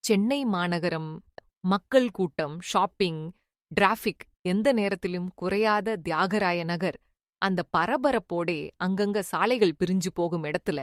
சென்னை மாநகரம், மக்கள் கூட்டம், ஷாப்பிங், டிராஃபிக் எந்த நேரத்திலும் குறையாத தியாகராய நகர். அந்த பரபரப்போடே அங்கங்க சாலைகள் பிரிஞ்சு போகும் இடத்துல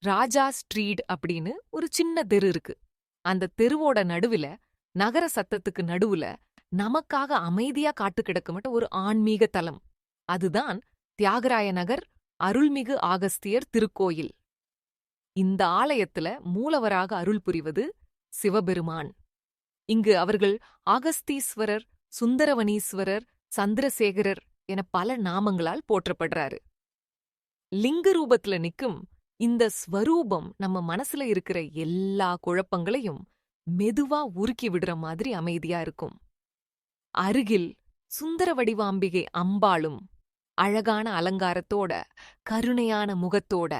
ராஜா ஸ்ட்ரீட் அப்படின்னு ஒரு சின்ன தெரு இருக்கு. அந்த தெருவோட நடுவுல, நகர சத்தத்துக்கு நடுவுல நமக்காக அமைதியா காத்து கிடக்குமட்ட ஒரு ஆன்மீக தலம். அதுதான் தியாகராய நகர் அருள்மிகு ஆகஸ்தியர் திருக்கோயில். இந்த ஆலயத்துல மூலவராக அருள் புரிவது சிவபெருமான். இங்கு அவர்கள் ஆகஸ்தீஸ்வரர், சுந்தரவனீஸ்வரர், சந்திரசேகரர் என பல நாமங்களால் போற்றப்படுறாரு. லிங்க ரூபத்துல நிக்கும் இந்த ஸ்வரூபம் நம்ம மனசுல இருக்கிற எல்லா குழப்பங்களையும் மெதுவா உருக்கி விடுற மாதிரி அமைதியா இருக்கும். அருகில் சுந்தர வடிவாம்பிகை அம்பாளும் அழகான அலங்காரத்தோட, கருணையான முகத்தோட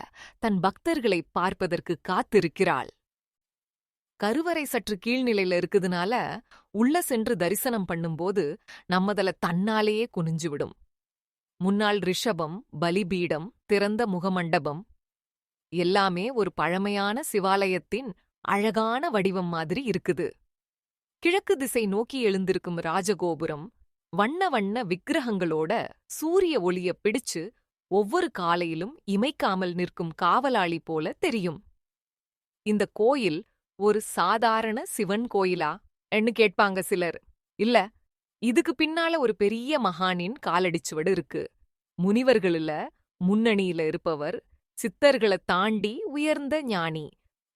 தன் பக்தர்களை பார்ப்பதற்கு காத்திருக்கிறாள். கருவறை சற்று கீழ்நிலையில இருக்குதுனால உள்ள சென்று தரிசனம் பண்ணும்போது நம்மதல தன்னாலேயே குனிஞ்சுவிடும். முன்னால் ரிஷபம், பலிபீடம், திறந்த முகமண்டபம் எல்லாமே ஒரு பழமையான சிவாலயத்தின் அழகான வடிவம் மாதிரி இருக்குது. கிழக்கு திசை நோக்கி எழுந்திருக்கும் ராஜகோபுரம் வண்ண வண்ண விக்கிரகங்களோட சூரிய ஒளிய பிடிச்சு ஒவ்வொரு காலையிலும் இமைக்காமல் நிற்கும் காவலாளி போல தெரியும். இந்த கோயில் ஒரு சாதாரண சிவன் கோயிலா என்று கேட்பாங்க சிலர். இல்ல, இதுக்கு பின்னால ஒரு பெரிய மகானின் காலடிச்சுவடு இருக்கு. முனிவர்கள்ல முன்னணியில இருப்பவர், சித்தர்களை தாண்டி உயர்ந்த ஞானி,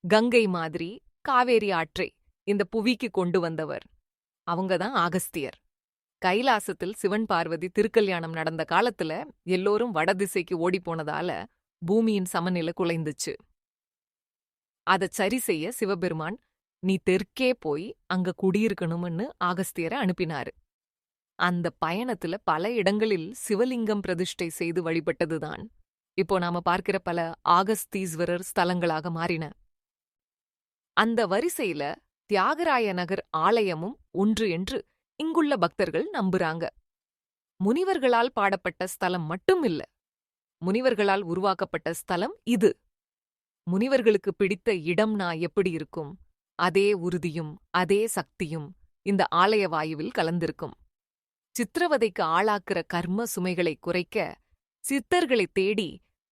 கங்கை மாதிரி காவேரி ஆற்றை இந்த புவிக்கு கொண்டு வந்தவர். அவங்கதான் ஆகஸ்தியர். கைலாசத்தில் சிவன் பார்வதி திருக்கல்யாணம் நடந்த காலத்துல எல்லோரும் வடதிசைக்கு ஓடிப்போனதால பூமியின் சமநிலை குலைந்துச்சு. அதைச் சரி செய்ய சிவபெருமான், நீ தெற்கே போய் அங்க குடியிருக்கணும்னு ஆகஸ்தியரை அனுப்பினாரு. அந்த பயணத்துல பல இடங்களில் சிவலிங்கம் பிரதிஷ்டை செய்து வழிபட்டதுதான் இப்போ நாம பார்க்கிற பல ஆகஸ்தீஸ்வரர் ஸ்தலங்களாக மாறின. அந்த வரிசையில தியாகராய நகர் ஆலயமும் ஒன்று என்று இங்குள்ள பக்தர்கள் நம்புறாங்க. முனிவர்களால் பாடப்பட்ட ஸ்தலம் மட்டும் இல்ல, முனிவர்களால் உருவாக்கப்பட்ட ஸ்தலம் இது. முனிவர்களுக்கு பிடித்த இடம்னா எப்படி இருக்கும், அதே உறுதியும் அதே சக்தியும் இந்த ஆலய வாயுவில் கலந்திருக்கும். சித்திரவதைக்கு ஆளாக்குற கர்ம சுமைகளை குறைக்க சித்தர்களை தேடி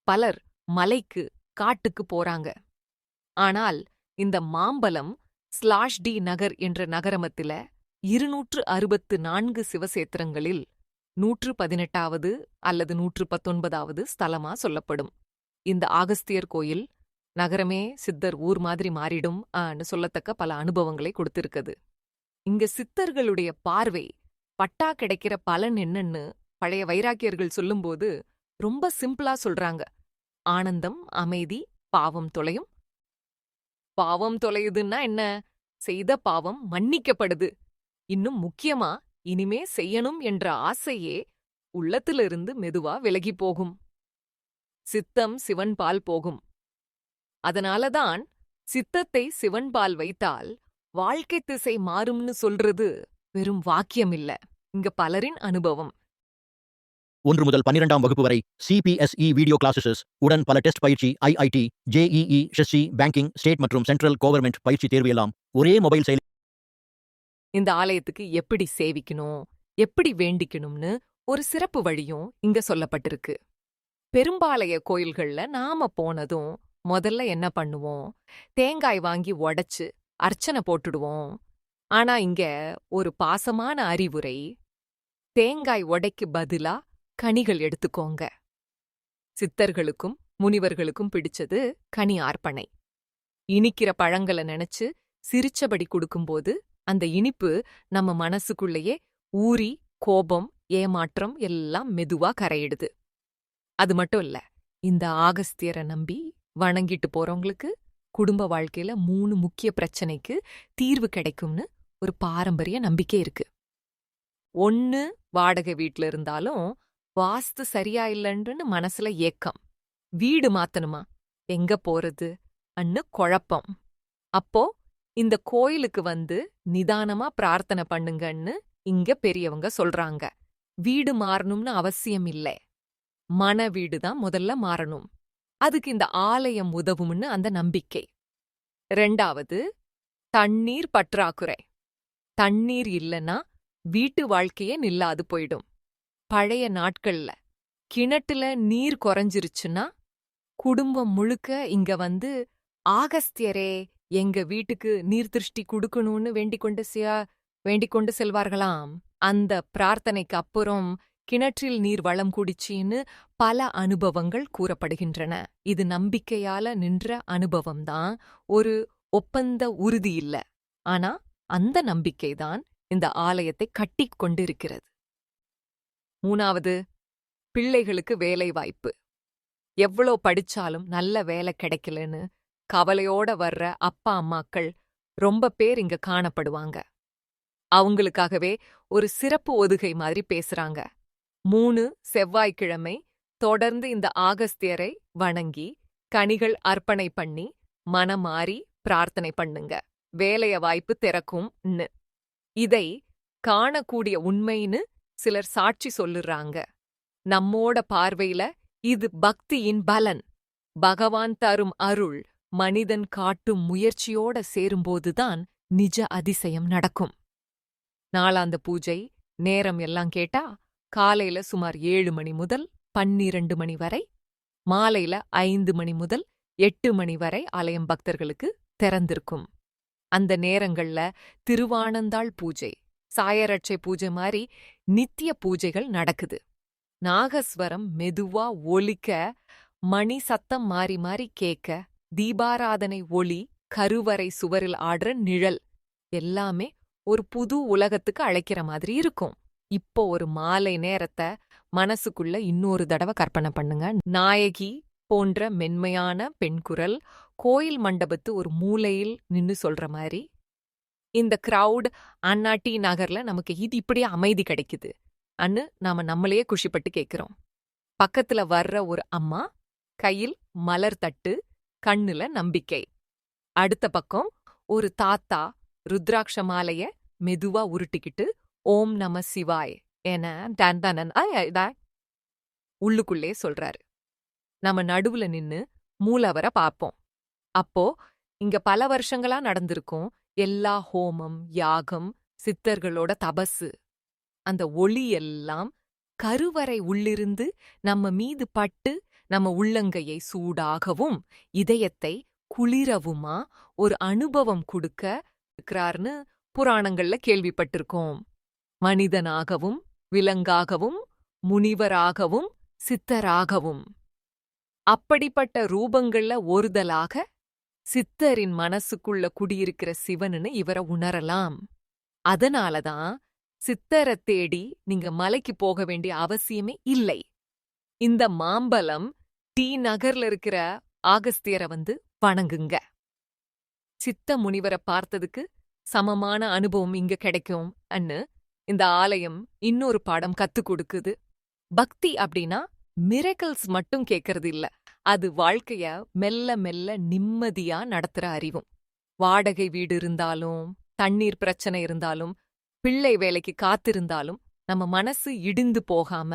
பலர் மலைக்கு, காட்டுக்கு போறாங்க. ஆனால் இந்த மாம்பலம் /டி நகர் என்ற நகரமத்தில 264 சிவசேத்திரங்களில் 118வது அல்லது 119வது ஸ்தலமா சொல்லப்படும். இந்த ஆகஸ்தியர் கோயில் நகரமே சித்தர் ஊர் மாதிரி மாறிடும் சொல்லத்தக்க பல அனுபவங்களை கொடுத்திருக்குது. இங்க சித்தர்களுடைய பார்வை பட்டா கிடைக்கிற பலன் என்னன்னு பழைய வைராக்கியர்கள் சொல்லும்போது ரொம்ப சிம்பிளா சொல்றாங்க. ஆனந்தம், அமைதி, பாவம் தொலையும். பாவம் தொலையுதுன்னா என்ன? செய்த பாவம் மன்னிக்கப்படுது. இன்னும் முக்கியமா, இனிமே செய்யணும் என்ற ஆசையே உள்ளத்திலிருந்து மெதுவா விலகி போகும். சித்தம் சிவன்பால் போகும். அதனாலதான் சித்தத்தை சிவன்பால் வைத்தால் வாழ்க்கை திசை மாறும்னு சொல்றது வெறும் வாக்கியம் இல்ல, இங்க பலரின் அனுபவம். 1 முதல் 12ஆம் வகுப்பு வரை CPSE வீடியோ கிளாஸஸ் உடன் பல டெஸ்ட் பயிற்சி, IIT, JEE, SSC, banking, state மற்றும் சென்ட்ரல் கவர்மெண்ட் பயிற்சி தேர்வு எல்லாம் ஒரே மொபைல் செயலி. இந்த ஆலயத்துக்கு எப்படி சேவிக்கணும், எப்படி வேண்டிக்கணும்னு ஒரு சிறப்பு வழியும் இங்க சொல்லப்பட்டிருக்கு. பெரும்பாளைய கோயில்கள்ல நாம போனதும் முதல்ல என்ன பண்ணுவோம்? தேங்காய் வாங்கி உடைச்சு அர்ச்சனை போட்டுடுவோம். ஆனா இங்க ஒரு பாசமான அறிவுரை, தேங்காய் உடைக்கு பதிலா கனிகள் எடுத்துக்கோங்க. சித்தர்களுக்கும் முனிவர்களுக்கும் பிடிச்சது கனி ஆர்ப்பணை. இனிக்கிற பழங்களை நினைச்சு சிரிச்சபடி கொடுக்கும்போது அந்த இனிப்பு நம்ம மனசுக்குள்ளேயே ஊறி கோபம், ஏமாற்றம் எல்லாம் மெதுவா கரையிடுது. அது மட்டும் இல்ல, இந்த ஆகஸ்தியரை நம்பி வணங்கிட்டு போறவங்களுக்கு குடும்ப வாழ்க்கையில 3 முக்கிய பிரச்சனைக்கு தீர்வு கிடைக்கும்னு ஒரு பாரம்பரிய நம்பிக்கை இருக்கு. 1, வாடகை வீட்ல இருந்தாலும் வாஸ்து சரியா இல்லைன்னு மனசுல ஏக்கம். வீடு மாத்தணுமா, எங்க போறது அன்னு குழப்பம். அப்போ இந்த கோயிலுக்கு வந்து நிதானமா பிரார்த்தனை பண்ணுங்கன்னு இங்க பெரியவங்க சொல்றாங்க. வீடு மாறணும்னு அவசியம் இல்லை, மன வீடுதான் முதல்ல மாறணும். அதுக்கு இந்த ஆலயம் உதவும்னு அந்த நம்பிக்கை. 2வது, தண்ணீர் பற்றாக்குறை. தண்ணீர் இல்லனா வீட்டு வாழ்க்கையே நில்லாது போயிடும். பழைய நாட்கள்ல கிணற்றுல நீர் குறைஞ்சிருச்சுன்னா குடும்பம் முழுக்க இங்க வந்து ஆகஸ்தியரே எங்க வீட்டுக்கு நீர் திருஷ்டி குடுக்கணும்னு வேண்டிக் கொண்டு செல்வார்களாம். அந்த பிரார்த்தனைக்கு அப்புறம் கிணற்றில் நீர் வளம் குடிச்சின்னு பல அனுபவங்கள் கூறப்படுகின்றன. இது நம்பிக்கையால நின்ற அனுபவம்தான், ஒரு ஒப்பந்த உறுதி இல்ல. ஆனா அந்த நம்பிக்கைதான் இந்த ஆலயத்தை கட்டிக் கொண்டிருக்கிறது. 3வது, பிள்ளைகளுக்கு வேலை வாய்ப்பு. எவ்வளோ படிச்சாலும் நல்ல வேலை கிடைக்கலன்னு கவலையோட வர்ற அப்பா அம்மாக்கள் ரொம்ப பேர் இங்க காணப்படுவாங்க. அவங்களுக்காகவே ஒரு சிறப்பு ஒதுகை மாதிரி பேசுறாங்க. 3 செவ்வாய்க்கிழமை தொடர்ந்து இந்த ஆகஸ்தியரை வணங்கி கனிகள் அர்ப்பணை பண்ணி மனமாறி பிரார்த்தனை பண்ணுங்க. வேலைய வாய்ப்பு திறக்கும்னு. இதை காணக்கூடிய உண்மைன்னு சிலர் சாட்சி சொல்லுறாங்க. நம்மோட பார்வையில இது பக்தியின் பலன். பகவான் தரும் அருள் மனிதன் காட்டும் முயற்சியோட சேரும்போதுதான் நிஜ அதிசயம் நடக்கும். நாளாந்த பூஜை நேரம் எல்லாம் கேட்டா காலையில சுமார் 7 மணி முதல் 12 மணி வரை, மாலையில 5 மணி முதல் 8 மணி வரை ஆலயம் பக்தர்களுக்கு திறந்திருக்கும். அந்த நேரங்கள்ல திருவானந்தாள் பூஜை, சாயரட்சை பூஜை மாதிரி நித்திய பூஜைகள் நடக்குது. நாகஸ்வரம் மெதுவா ஒலிக்க, மணி சத்தம் மாறி மாறி கேட்க, தீபாராதனை ஒளி, கருவறை சுவரில் ஆடுற நிழல் எல்லாமே ஒரு புது உலகத்துக்கு அழைக்கிற மாதிரி இருக்கும். இப்போ ஒரு மாலை நேரத்தை மனசுக்குள்ள இன்னொரு தடவை கற்பனை பண்ணுங்க. நாயகி போன்ற மென்மையான பெண்குரல் கோயில் மண்டபத்து ஒரு மூலையில் நின்னு சொல்ற மாதிரி. இந்த கிரவுட் அண்ணா டி நகர்ல நமக்கு இது இப்படியே அமைதி கிடைக்குது அன்னு நாம நம்மளையே குஷிப்பட்டு கேட்கிறோம். பக்கத்துல வர்ற ஒரு அம்மா கையில் மலர் தட்டு, கண்ணுல நம்பிக்கை. அடுத்த பக்கம் ஒரு தாத்தா ருத்ராட்ச மாலைய மெதுவா உருட்டிக்கிட்டு ஓம் நம சிவாய் என உள்ளுக்குள்ளே சொல்றாரு. நம்ம நடுவுல நின்னு மூலவரை பார்ப்போம். அப்போ இங்க பல வருஷங்களா நடந்திருக்கும் எல்லா ஹோமம், யாகம், சித்தர்களோட தபசு. அந்த ஒளி எல்லாம் கருவறை உள்ளிருந்து நம்ம மீது பட்டு நம்ம உள்ளங்கையை சூடாகவும் இதயத்தை குளிரவுமா ஒரு அனுபவம் கொடுக்க இருக்கிறார்னு புராணங்கள்ல கேள்விப்பட்டிருக்கோம். மனிதனாகவும் விலங்காகவும் முனிவராகவும் சித்தராகவும் அப்படிப்பட்ட ரூபங்கள்ல ஒருதலாக சித்தரின் மனசுக்குள்ள குடியிருக்கிற சிவனுன்னு இவரை உணரலாம். அதனாலதான் சித்தரை தேடி நீங்க மலைக்கு போக வேண்டிய அவசியமே இல்லை. இந்த மாம்பலம் டி நகர்ல இருக்கிற ஆகஸ்தியரை வந்து வணங்குங்க. சித்த முனிவரை பார்த்ததுக்கு சமமான அனுபவம் இங்க கிடைக்கும் அன்னு இந்த ஆலயம் இன்னொரு பாடம் கத்துக் கொடுக்குது. பக்தி அப்படின்னா மிரக்கல்ஸ் மட்டும் கேட்கறது இல்ல, அது வாழ்க்கைய மெல்ல மெல்ல நிம்மதியா நடத்துற அறிவும். வாடகை வீடு இருந்தாலும், தண்ணீர் பிரச்சனை இருந்தாலும், பிள்ளை வேலைக்கு காத்திருந்தாலும் நம்ம மனசு இடிந்து போகாம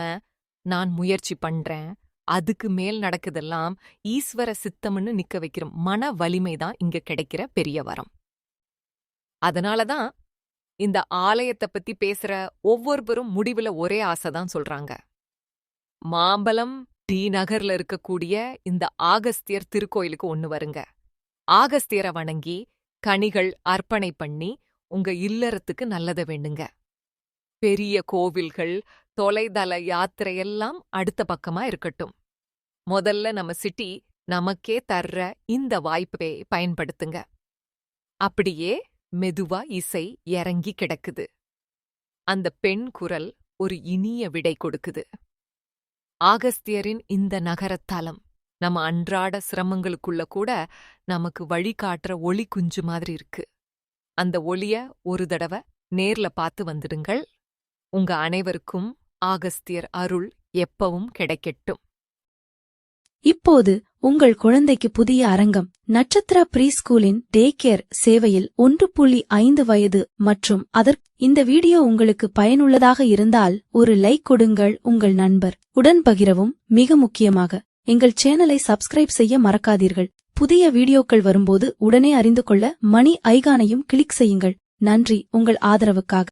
நான் முயற்சி பண்றேன், அதுக்கு மேல் நடக்குதெல்லாம் ஈஸ்வர சித்தம்னு நிக்க வைக்கிற மன வலிமைதான் இங்க கிடைக்கிற பெரிய வரம். அதனாலதான் இந்த ஆலயத்தை பத்தி பேசுற ஒவ்வொருவரும் முடிவுல ஒரே ஆசைதான் சொல்றாங்க. மாம்பலம் டி நகர்ல இருக்கக்கூடிய இந்த ஆகஸ்தியர் திருக்கோயிலுக்கு ஒண்ணு வருங்க. ஆகஸ்தியரை வணங்கி கனிகள் அர்ப்பணை பண்ணி உங்க இல்லறத்துக்கு நல்லத வேண்டுங்க. பெரிய கோவில்கள், தொலைதள யாத்திரையெல்லாம் அடுத்த பக்கமா இருக்கட்டும். முதல்ல நம்ம சிட்டி நமக்கே தர்ற இந்த வாய்ப்பை பயன்படுத்துங்க. அப்படியே மெதுவா இசை இறங்கி கிடக்குது. அந்த பெண் குரல் ஒரு இனிய விடை கொடுக்குது. ஆகஸ்தியரின் இந்த நகரத்தலம் நம்ம அன்றாட சிரமங்களுக்குள்ள கூட நமக்கு வழிகாட்டுற ஒளி குஞ்சு மாதிரி இருக்கு. அந்த ஒளிய ஒரு தடவை நேர்ல பார்த்து வந்துடுங்கள். உங்க அனைவருக்கும் ஆகஸ்தியர் அருள் எப்பவும் கிடைக்கட்டும். இப்போது உங்கள் குழந்தைக்கு புதிய அரங்கம். நட்சத்திரா ப்ரீ ஸ்கூலின் டே கேர் சேவையில் 1.5 வயது மற்றும் இந்த வீடியோ உங்களுக்கு பயனுள்ளதாக இருந்தால் ஒரு லைக் கொடுங்கள். உங்கள் நண்பர் உடன் பகிரவும். மிக முக்கியமாக எங்கள் சேனலை சப்ஸ்கிரைப் செய்ய மறக்காதீர்கள். புதிய வீடியோக்கள் வரும்போது உடனே அறிந்து கொள்ள மணி ஐகானையும் கிளிக் செய்யுங்கள். நன்றி உங்கள் ஆதரவுக்காக.